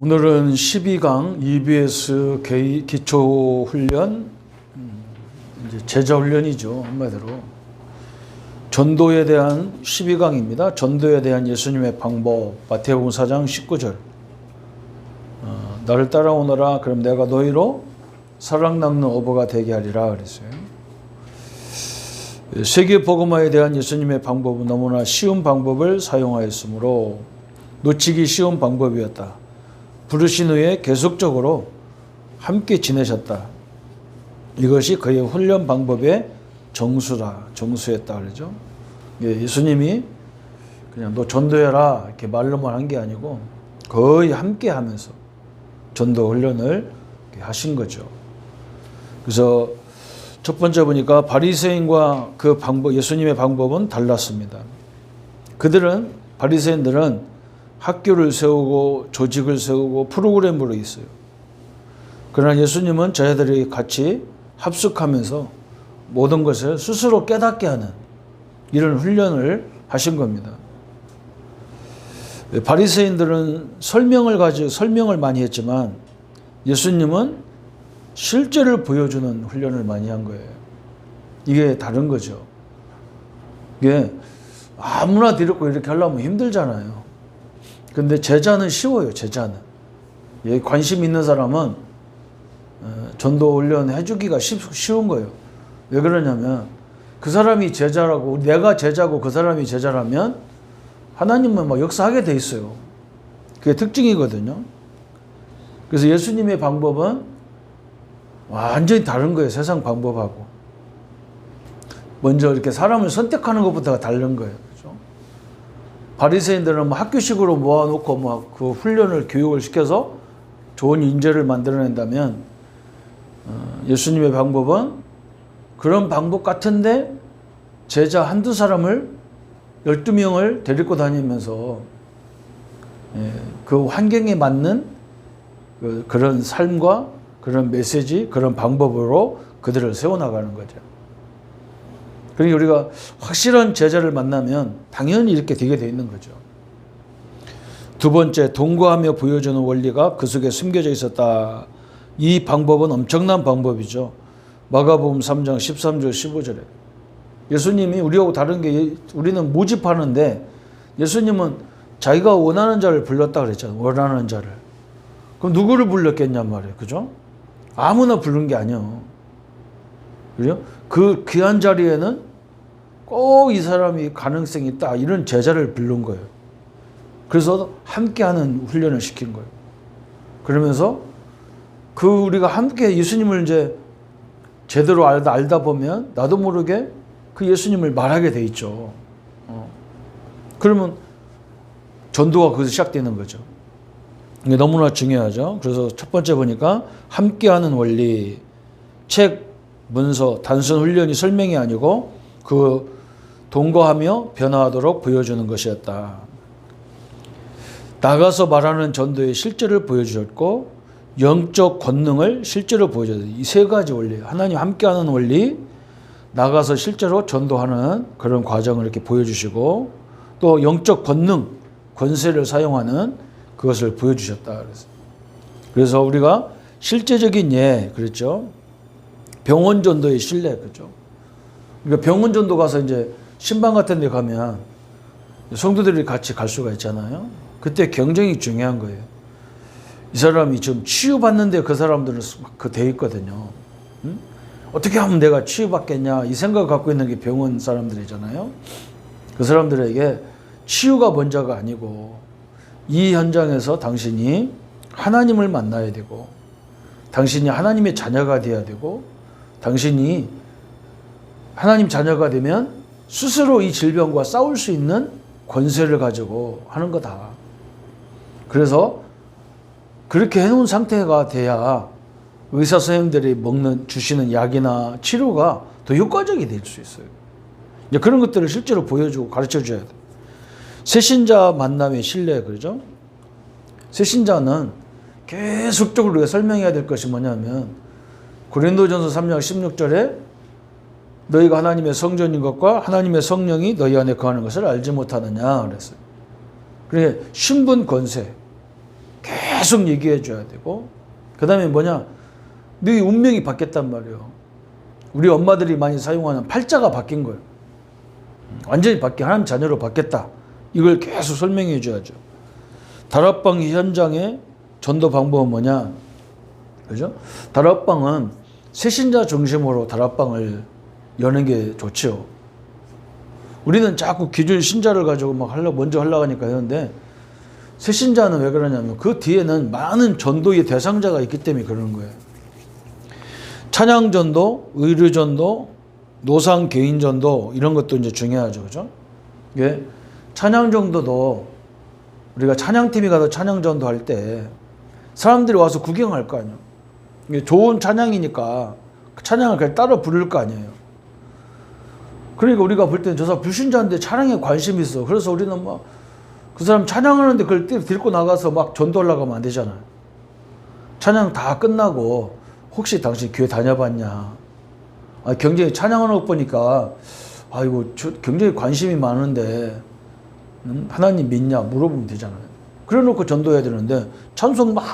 오늘은 12강 EBS 기초훈련, 이제 제자훈련이죠. 한마디로. 전도에 대한 12강입니다. 전도에 대한 예수님의 방법, 마태복음 4장 19절. 나를 따라오너라. 그럼 내가 너희로 사랑 낚는 어부가 되게 하리라 그랬어요. 세계 복음화에 대한 예수님의 방법은 너무나 쉬운 방법을 사용하였으므로 놓치기 쉬운 방법이었다. 부르신 후에 계속적으로 함께 지내셨다. 이것이 그의 훈련 방법의 정수였다 그러죠. 예수님이 그냥 너 전도해라 이렇게 말로만 한 게 아니고 거의 함께 하면서 전도 훈련을 하신 거죠. 그래서 첫 번째 보니까 바리새인과 그 방법, 예수님의 방법은 달랐습니다. 바리새인들은 학교를 세우고 조직을 세우고 프로그램으로 있어요. 그러나 예수님은 저희들이 같이 합숙하면서 모든 것을 스스로 깨닫게 하는 이런 훈련을 하신 겁니다. 바리새인들은 설명을 많이 했지만 예수님은 실제를 보여주는 훈련을 많이 한 거예요. 이게 다른 거죠. 이게 아무나 데리고 이렇게 하려면 힘들잖아요. 근데 제자는 쉬워요. 제자는. 관심 있는 사람은 전도 훈련 해주기가 쉬운 거예요. 왜 그러냐면 그 사람이 제자라고, 내가 제자고 그 사람이 제자라면 하나님은 막 역사하게 돼 있어요. 그게 특징이거든요. 그래서 예수님의 방법은 완전히 다른 거예요. 세상 방법하고. 먼저 이렇게 사람을 선택하는 것부터가 다른 거예요. 그렇죠? 바리새인들은 학교식으로 모아놓고 그 훈련을 교육을 시켜서 좋은 인재를 만들어낸다면 예수님의 방법은 그런 방법 같은데 제자 한두 사람을 12명을 데리고 다니면서 그 환경에 맞는 그런 삶과 그런 메시지, 그런 방법으로 그들을 세워나가는 거죠. 그러니까 우리가 확실한 제자를 만나면 당연히 이렇게 되게 돼 있는 거죠. 두 번째, 동거하며 보여주는 원리가 그 속에 숨겨져 있었다. 이 방법은 엄청난 방법이죠. 마가복음 3장 13절 15절에 예수님이 우리하고 다른 게, 우리는 모집하는데 예수님은 자기가 원하는 자를 불렀다 그랬잖아요. 원하는 자를. 그럼 누구를 불렀겠냔 말이에요. 그죠? 아무나 부른 게 아니에요. 그죠? 그 귀한 자리에는 꼭 이 사람이 가능성이 있다. 이런 제자를 부른 거예요. 그래서 함께하는 훈련을 시킨 거예요. 그러면서 우리가 함께 예수님을 이제 제대로 알다 보면 나도 모르게 그 예수님을 말하게 돼 있죠. 그러면 전도가 거기서 시작되는 거죠. 이게 너무나 중요하죠. 그래서 첫 번째 보니까 함께하는 원리, 책, 문서, 단순 훈련이 설명이 아니고 그 동거하며 변화하도록 보여주는 것이었다. 나가서 말하는 전도의 실제를 보여주셨고 영적 권능을 실제로 보여줬다. 이 세 가지 원리, 하나님 함께하는 원리, 나가서 실제로 전도하는 그런 과정을 이렇게 보여주시고 또 영적 권능, 권세를 사용하는 그것을 보여주셨다. 그래서 우리가 실제적인 그랬죠. 병원 전도의 신뢰, 그죠. 그러니까 병원 전도 가서 이제 신방 같은 데 가면 성도들이 같이 갈 수가 있잖아요. 그때 경쟁이 중요한 거예요. 이 사람이 지금 치유받는데 그 사람들은 돼 있거든요. 어떻게 하면 내가 치유받겠냐 이 생각을 갖고 있는 게 병원 사람들이잖아요. 그 사람들에게 치유가 먼저가 아니고 이 현장에서 당신이 하나님을 만나야 되고 당신이 하나님의 자녀가 되어야 되고 당신이 하나님 자녀가 되면 스스로 이 질병과 싸울 수 있는 권세를 가지고 하는 거다. 그래서 그렇게 해놓은 상태가 돼야 의사 선생님들이 주시는 약이나 치료가 더 효과적이 될 수 있어요. 이제 그런 것들을 실제로 보여주고 가르쳐 줘야 돼요. 새신자 만남의 신뢰, 그러죠? 새신자는 계속적으로 우리가 설명해야 될 것이 뭐냐면 고린도전서 3장 16절에 너희가 하나님의 성전인 것과 하나님의 성령이 너희 안에 거하는 것을 알지 못하느냐 그랬어요. 그러니까 신분 권세 계속 얘기해 줘야 되고, 그 다음에 뭐냐, 네 운명이 바뀌었단 말이에요. 우리 엄마들이 많이 사용하는 팔자가 바뀐 거예요. 완전히 바뀐, 하나님 자녀로 바뀌었다. 이걸 계속 설명해 줘야죠. 다락방 현장의 전도 방법은 뭐냐, 그죠? 다락방은 새신자 중심으로 다락방을 여는 게 좋죠. 우리는 자꾸 기존 신자를 가지고 막 먼저 하려고 하니까 하는데, 새신자는 왜 그러냐면 그 뒤에는 많은 전도의 대상자가 있기 때문에 그러는 거예요. 찬양전도, 의류전도, 노상 개인전도, 이런 것도 이제 중요하죠. 그죠? 예. 찬양전도도 우리가 찬양팀이 가서 찬양전도 할 때 사람들이 와서 구경할 거 아니에요. 이게 좋은 찬양이니까 그 찬양을 그냥 따라 부를 거 아니에요. 그러니까 우리가 볼 때는 저 사람 불신자인데 찬양에 관심이 있어. 그래서 우리는 막 그 사람 찬양하는데 그걸 데리고 나가서 막 전도하려고 하면 안 되잖아요. 찬양 다 끝나고 혹시 당신 교회 다녀봤냐? 굉장히 찬양하는 거 보니까 아이고 굉장히 관심이 많은데 하나님 믿냐? 물어보면 되잖아요. 그래 놓고 전도해야 되는데 찬송 막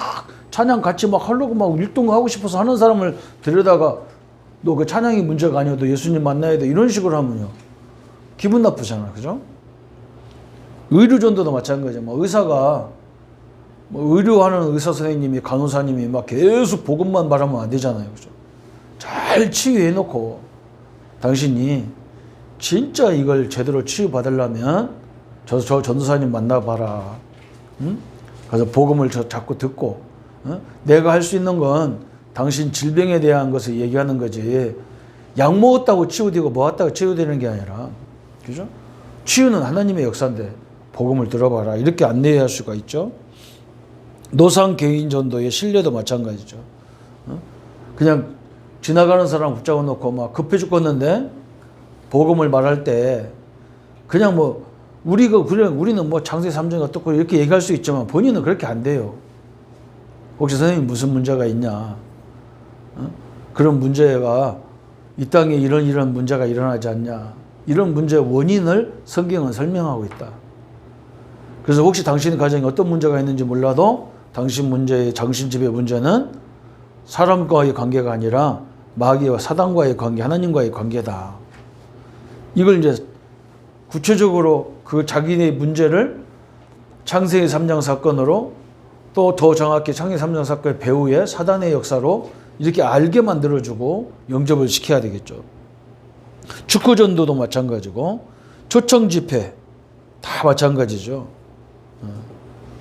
찬양 같이 막 하려고 막 율동하고 싶어서 하는 사람을 데려다가 너 그 찬양이 문제가 아니어도 예수님 만나야 돼, 이런 식으로 하면요 기분 나쁘잖아. 그죠? 의료전도도 마찬가지예요. 뭐 의사가 뭐 의료하는 의사 선생님이 간호사님이 막 계속 복음만 말하면 안 되잖아요. 그죠? 잘 치유해 놓고 당신이 진짜 이걸 제대로 치유받으려면 저 전도사님 만나봐라. 응? 그래서 복음을 자꾸 듣고, 내가 할 수 있는 건 당신 질병에 대한 것을 얘기하는 거지, 약 먹었다고 치유되고 뭐 했다고 치유되는 게 아니라, 그죠? 치유는 하나님의 역사인데 복음을 들어봐라, 이렇게 안내할 수가 있죠. 노상 개인 전도의 신뢰도 마찬가지죠. 그냥 지나가는 사람 붙잡아 놓고 막 급해 죽겠는데 복음을 말할 때 그냥 뭐 우리는 뭐 창세기 3장 어떻고 이렇게 얘기할 수 있지만 본인은 그렇게 안 돼요. 혹시 선생님 무슨 문제가 있냐? 그런 문제가 이 땅에 이런 문제가 일어나지 않냐? 이런 문제의 원인을 성경은 설명하고 있다. 그래서 혹시 당신 가정에 어떤 문제가 있는지 몰라도 당신 문제의 정신집의 문제는 사람과의 관계가 아니라 마귀와 사단과의 관계, 하나님과의 관계다. 이걸 이제 구체적으로 그 자기의 문제를 창세기 3장 사건으로, 또 더 정확히 창세기 3장 사건의 배후에 사단의 역사로 이렇게 알게 만들어주고 영접을 시켜야 되겠죠. 축구전도도 마찬가지고 초청 집회 다 마찬가지죠.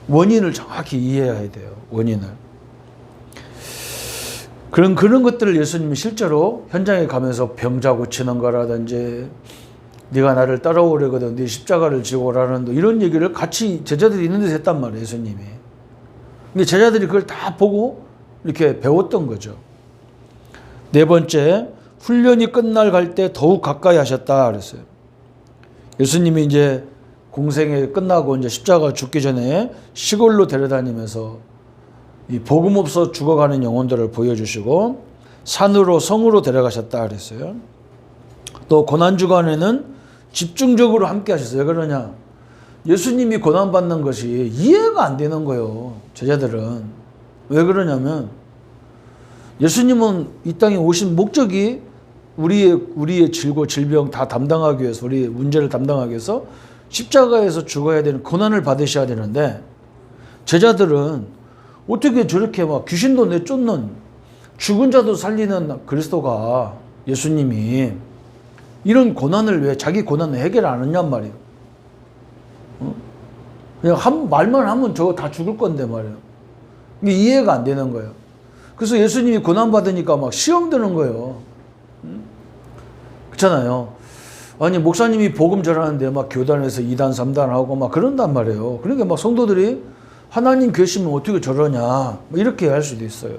원인을 정확히 이해해야 돼요. 원인을. 그런 것들을 예수님이 실제로 현장에 가면서 병자 고치는 거라든지, 네가 나를 따라오려거든 네 십자가를 지고 오라는 이런 얘기를 같이 제자들이 있는 데서 했단 말이에요. 예수님이. 근데 제자들이 그걸 다 보고 이렇게 배웠던 거죠. 네 번째, 훈련이 끝날 갈 때 더욱 가까이 하셨다 그랬어요. 예수님이 이제 공생에 끝나고 이제 십자가 죽기 전에 시골로 데려다니면서 이 복음 없어 죽어가는 영혼들을 보여주시고 산으로 성으로 데려가셨다 그랬어요. 또 고난 주간에는 집중적으로 함께 하셨어요. 왜 그러냐? 예수님이 고난받는 것이 이해가 안 되는 거예요. 제자들은. 왜 그러냐면 예수님은 이 땅에 오신 목적이 우리의 질병 다 담당하기 위해서, 우리의 문제를 담당하기 위해서 십자가에서 죽어야 되는, 고난을 받으셔야 되는데, 제자들은 어떻게 저렇게 막 귀신도 내쫓는, 죽은 자도 살리는 그리스도가, 예수님이 이런 고난을 왜 자기 고난을 해결 안 했냔 말이에요. 그냥 말만 하면 저거 다 죽을 건데 말이에요. 이게 이해가 안 되는 거예요. 그래서 예수님이 고난 받으니까 막 시험 드는 거예요. 그렇잖아요. 아니 목사님이 복음 전하는데 막 교단에서 2단 3단 하고 막 그런단 말이에요. 그러니까 막 성도들이 하나님 계시면 어떻게 저러냐 이렇게 할 수도 있어요.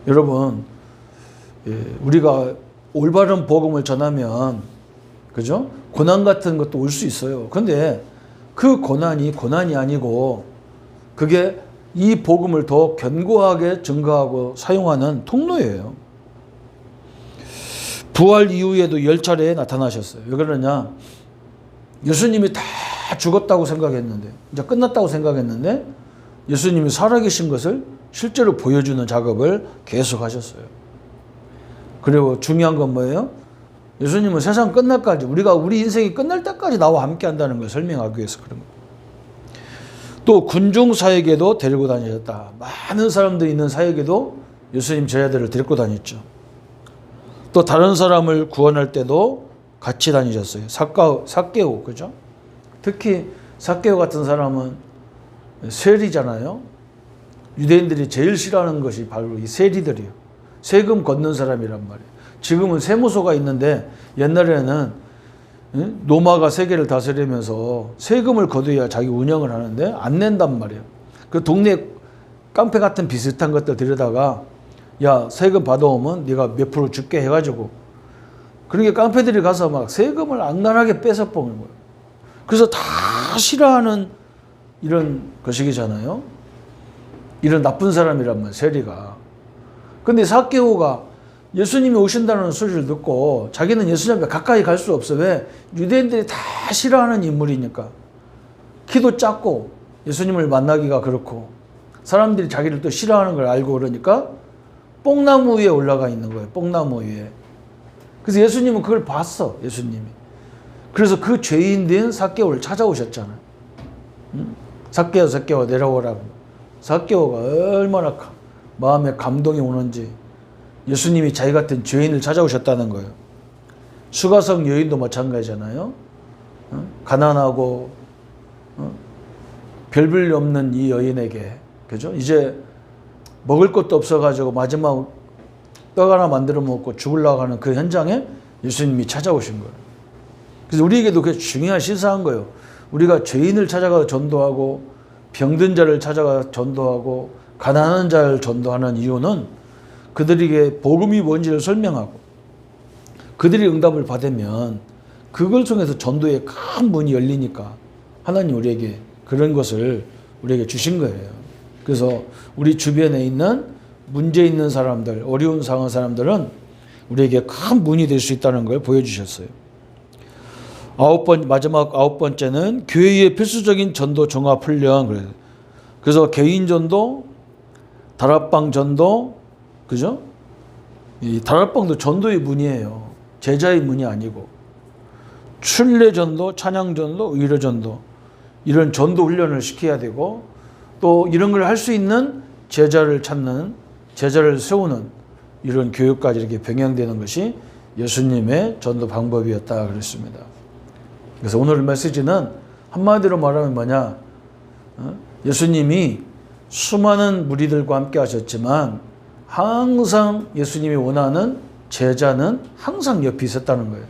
여러분, 우리가 올바른 복음을 전하면, 그죠? 고난 같은 것도 올 수 있어요. 그런데 그 고난이 아니고 그게 이 복음을 더 견고하게 증거하고 사용하는 통로예요. 부활 이후에도 10차례 나타나셨어요. 왜 그러냐? 예수님이 다 죽었다고 생각했는데, 이제 끝났다고 생각했는데 예수님이 살아계신 것을 실제로 보여주는 작업을 계속 하셨어요. 그리고 중요한 건 뭐예요? 예수님은 세상 끝날까지, 우리 인생이 끝날 때까지 나와 함께 한다는 걸 설명하기 위해서 그런 거예요. 또 군중 사역에도 데리고 다니셨다. 많은 사람들이 있는 사역에도 예수님 제자들을 데리고 다녔죠. 또 다른 사람을 구원할 때도 같이 다니셨어요. 삭개오, 그죠? 특히 삭개오 같은 사람은 세리잖아요. 유대인들이 제일 싫어하는 것이 바로 이 세리들이에요. 세금 걷는 사람이란 말이에요. 지금은 세무소가 있는데 옛날에는 로마가 세계를 다스리면서 세금을 거둬야 자기 운영을 하는데 안 낸단 말이에요. 그 동네 깡패 같은 비슷한 것들 들여다가 야, 세금 받아오면 네가 몇 프로 줄게 해가지고, 그러니까 깡패들이 가서 막 세금을 악랄하게 뺏어 뽑는 거예요. 그래서 다 싫어하는 이런 거시기잖아요. 이런 나쁜 사람이란 말이에요, 세리가. 근데 삭개오가 예수님이 오신다는 소리를 듣고 자기는 예수님과 가까이 갈 수 없어. 왜? 유대인들이 다 싫어하는 인물이니까. 키도 작고 예수님을 만나기가 그렇고 사람들이 자기를 또 싫어하는 걸 알고 그러니까 뽕나무 위에 올라가 있는 거예요. 뽕나무 위에. 그래서 예수님은 그걸 봤어. 예수님이. 그래서 그 죄인된 삭개오를 찾아오셨잖아요. 삭개오 내려오라고. 삭개오가 얼마나 마음에 감동이 오는지 예수님이 자기 같은 죄인을 찾아오셨다는 거예요. 수가성 여인도 마찬가지잖아요. 가난하고 별볼일 없는 이 여인에게, 그죠? 이제 먹을 것도 없어가지고 마지막 떡 하나 만들어 먹고 죽으려고 하는 그 현장에 예수님이 찾아오신 거예요. 그래서 우리에게도 그게 중요한 시사한 거예요. 우리가 죄인을 찾아가 전도하고 병든 자를 찾아가 전도하고 가난한 자를 전도하는 이유는 그들에게 복음이 뭔지를 설명하고 그들이 응답을 받으면 그걸 통해서 전도의 큰 문이 열리니까 하나님 우리에게 그런 것을 우리에게 주신 거예요. 그래서 우리 주변에 있는 문제 있는 사람들, 어려운 상황 사람들은 우리에게 큰 문이 될 수 있다는 걸 보여주셨어요. 마지막 9번째는 교회의 필수적인 전도 종합 훈련. 그래서 개인 전도, 다락방 전도, 그죠? 이 다락방도 전도의 문이에요. 제자의 문이 아니고. 순례 전도, 찬양 전도, 의료 전도, 이런 전도 훈련을 시켜야 되고, 또 이런 걸 할 수 있는 제자를 찾는, 제자를 세우는 이런 교육까지 이렇게 병행되는 것이 예수님의 전도 방법이었다 그랬습니다. 그래서 오늘 메시지는 한마디로 말하면 뭐냐? 예수님이 수많은 무리들과 함께 하셨지만 항상 예수님이 원하는 제자는 항상 옆에 있었다는 거예요.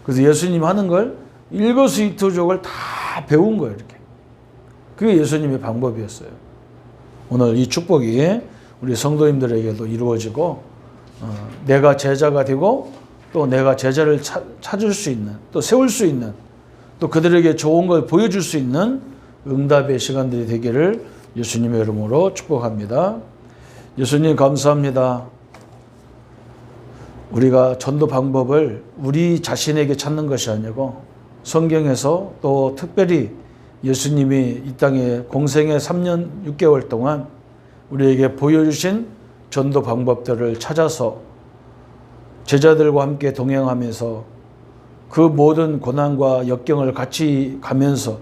그래서 예수님 하는 걸 일거수일투족을 다 배운 거예요. 이렇게. 그게 예수님의 방법이었어요. 오늘 이 축복이 우리 성도님들에게도 이루어지고 내가 제자가 되고 또 내가 제자를 찾을 수 있는, 또 세울 수 있는, 또 그들에게 좋은 걸 보여줄 수 있는 응답의 시간들이 되기를 예수님의 이름으로 축복합니다. 예수님 감사합니다. 우리가 전도 방법을 우리 자신에게 찾는 것이 아니고 성경에서 또 특별히 예수님이 이 땅에 공생의 3년 6개월 동안 우리에게 보여주신 전도 방법들을 찾아서 제자들과 함께 동행하면서 그 모든 고난과 역경을 같이 가면서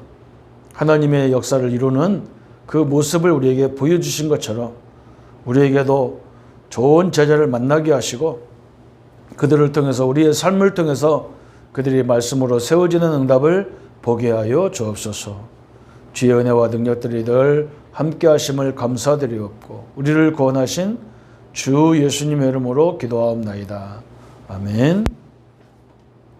하나님의 역사를 이루는 그 모습을 우리에게 보여주신 것처럼 우리에게도 좋은 제자를 만나게 하시고 그들을 통해서 우리의 삶을 통해서 그들이 말씀으로 세워지는 응답을 보게 하여 주옵소서. 주의 은혜와 능력들이 늘 함께 하심을 감사드리옵고 우리를 구원하신 주 예수님의 이름으로 기도하옵나이다. 아멘.